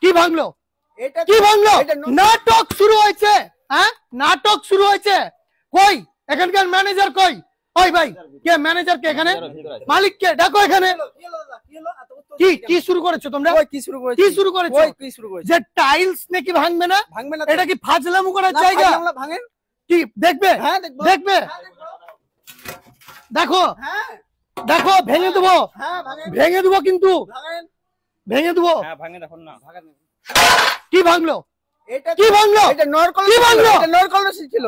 কি ভাঙলো? কি ভাঙলো? নাটক শুরু হয়েছে। হ্যাঁ, নাটক শুরু হয়েছে। কই এখানকার ম্যানেজার কই? ওই ভাই, কে ম্যানেজার? কে এখানে? মালিক কে? ডাকো এখানে। কি কি শুরু করেছো তোমরা? কি শুরু করেছো? কি শুরু করেছো? যে টাইলস নাকি ভাঙবে না? ভাঙবে না। এটা কি ফাজলামু করার জায়গা? ভাঙেন। কি দেখবে? হ্যাঁ দেখবে। দেখো হ্যাঁ দেখো, ভেঙে দেবো। হ্যাঁ ভাঙেন। ভেঙে দেবো কিন্তু, ভাঙেন। ভেঙে দেবো। হ্যাঁ ভাঙেন এখন না। কি ভাঙলো? এটা কি ভাঙলো? এটা নরকল। কি ভাঙলো? এটা নরকল ছিল।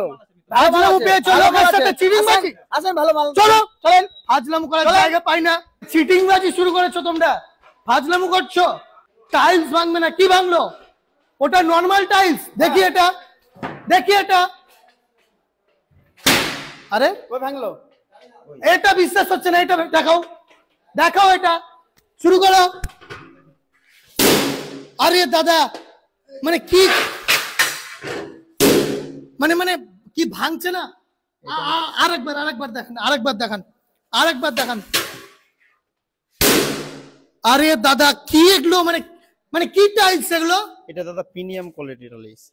ফাজলামু পেয়েছো লোকের সাথে চিটিংবাজি। আসেন ভালো ভালো। চলো চলেন, ফাজলামু করার জায়গা পাই না। চিটিংবাজি শুরু করেছো তোমরা, ফাজলামু করছো। টাইলস ভাঙবে না? কি ভাঙলো? ওটা নরমাল টাইলস। দেখি এটা, দেখি এটা। আরে ওই ভাঙলো। এটা বিশ্বাস হচ্ছে না। এটা দেখাও, দেখাও এটা। শুরু করো। আরে দাদা, মানে কি, মানে মানে কি ভাঙছে না? আরেকবার আরেকবার দেখান, আরেকবার দেখান, আরেকবার দেখান। আরে দাদা কি এগুলো? মানে মানে কি টাইলস এগুলো? এটা দাদা প্রিমিয়াম কোয়ালিটির টাইলস।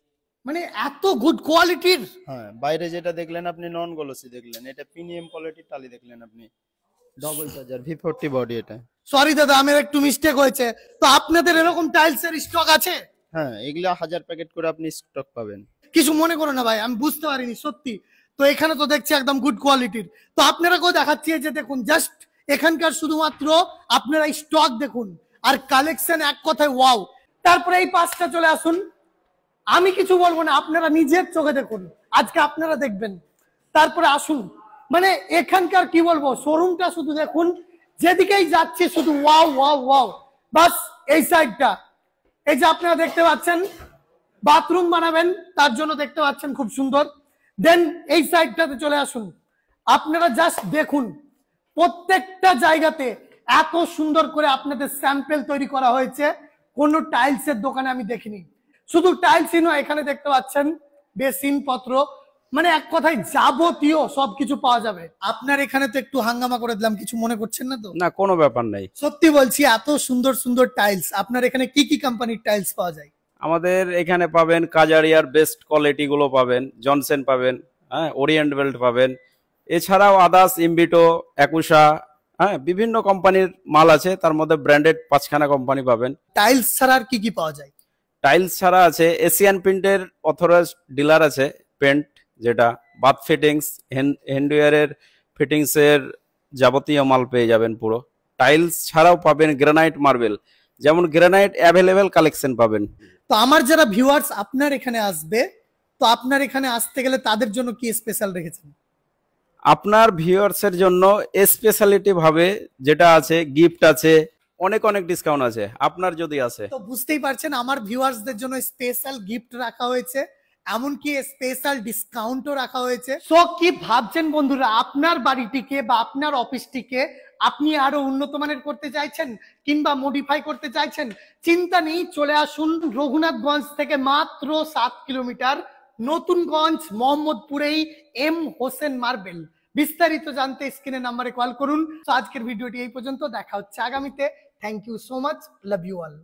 মানে এত গুড কোয়ালিটির? হ্যাঁ, বাইরে যেটা দেখলেন আপনি নন গ্লসি দেখলেন, এটা প্রিমিয়াম কোয়ালিটির টালি দেখলেন আপনি। ডবল চার্জার V40 বডি এটা। সরি দাদা, আমার একটু মিস্টেক হয়েছে। তো আপনাদের এরকম টাইলসের স্টক আছে? হ্যাঁ, এগুলা 1000 প্যাকেট করে আপনি স্টক পাবেন। কিছু মনে করো না ভাই, আমি বুঝতে পারিনি সত্যি। তো এখানে তো দেখছি একদম গুড কোয়ালিটির। তো আপনারাকেও দেখাচ্ছি, যে দেখুন জাস্ট এখানকার শুধুমাত্র আপনারা স্টক দেখুন আর কালেকশন, এক কথায় ওয়াও। তারপরে এই পাঁচটা চলে আসুন, আমি কিছু বলবো না, আপনারা নিজের চোখে দেখুন, আজকে আপনারা দেখবেন। তারপরে আসুন, মানে এখানকার কি বলবো, শোরুমটা শুধু দেখুন, যেদিকেই যাচ্ছে শুধু ওয়াও ওয়াও ওয়াও। বাস এই সাইডটা, এই যে আপনারা দেখতে পাচ্ছেন বাথরুম বানাবেন, তার জন্য দেখতে পাচ্ছেন খুব সুন্দর। দেন এই সাইডটাতে চলে আসুন, আপনারা জাস্ট দেখুন প্রত্যেকটা জায়গাতে এত সুন্দর করে আপনাদের স্যাম্পল তৈরি করা হয়েছে, কোনো টাইলসের দোকানে আমি দেখিনি। শুধু টাইলসই নয়, এখানে দেখতে পাচ্ছেন বেসিন পত্র, মানে এক কথায় যাবতীয় সবকিছু পাওয়া যাবে। আপনার এখানে তো একটু হাঙ্গামা করে দিলাম, কিছু মনে করছেন না তো? না, কোনো ব্যাপার নাই। সত্যি বলছি, এত সুন্দর সুন্দর টাইলস। আপনার এখানে কি কি কোম্পানির টাইলস পাওয়া যায়? আমাদের এখানে পাবেন কাজারিয়ার বেস্ট কোয়ালিটি গুলো পাবেন, জনসন পাবেন, হ্যাঁ, ওরিয়েন্ট বেল্ট পাবেন, এছাড়াও আদার্স ইমবিটো, একুশা, হ্যাঁ, বিভিন্ন কোম্পানির মাল আছে। তার মধ্যে ব্র্যান্ডেড 5খানা কোম্পানি পাবেন। টাইলস ছাড়া আর কি কি পাওয়া যায়? টাইলস ছাড়া আছে এশিয়ান পেন্টের অথরাইজড ডিলার আছে, পেন্ট যেটা বাথ ফিটিংস, হ্যান্ডওয়্যারের ফিটিংস এর যাবতীয় মাল পেয়ে যাবেন পুরো। টাইলস ছাড়াও পাবেন গ্রানাইট, মার্বেল, যেমন গ্রানাইট অ্যাভেলেবেল কালেকশন পাবেন। তো আমার যারা ভিউয়ার্স আপনার এখানে আসবে, তো আপনার এখানে আসতে গেলে তাদের জন্য কি স্পেশাল রেখেছেন? আপনার ভিউয়ার্সের জন্য স্পেশালিটি ভাবে যেটা আছে, গিফট আছে, অনেক অনেক ডিসকাউন্ট আছে আপনার যদি আছে। তো বুঝতেই পারছেন, আমার ভিউয়ার্সদের জন্য স্পেশাল গিফট রাখা হয়েছে, এমনকি স্পেশাল ডিসকাউন্টও রাখা হয়েছে। সো কি ভাবছেন বন্ধুরা, আপনার বাড়িটিকে বা আপনার অফিসটিকে আপনি আরো উন্নত মানের করতে চাইছেন কিংবা মডিফাই করতে চাইছেন? চিন্তা নেই, চলে আসুন রঘুনাথগঞ্জ থেকে মাত্র 7 কিলোমিটার নতুনগঞ্জ মোহাম্মদপুরেই এম হোসেন মার্বেল। বিস্তারিত জানতে স্ক্রিনের নাম্বারে কল করুন। তো আজকের ভিডিওটি এই পর্যন্ত, দেখা হচ্ছে আগামীতে। Thank you so much, love you all.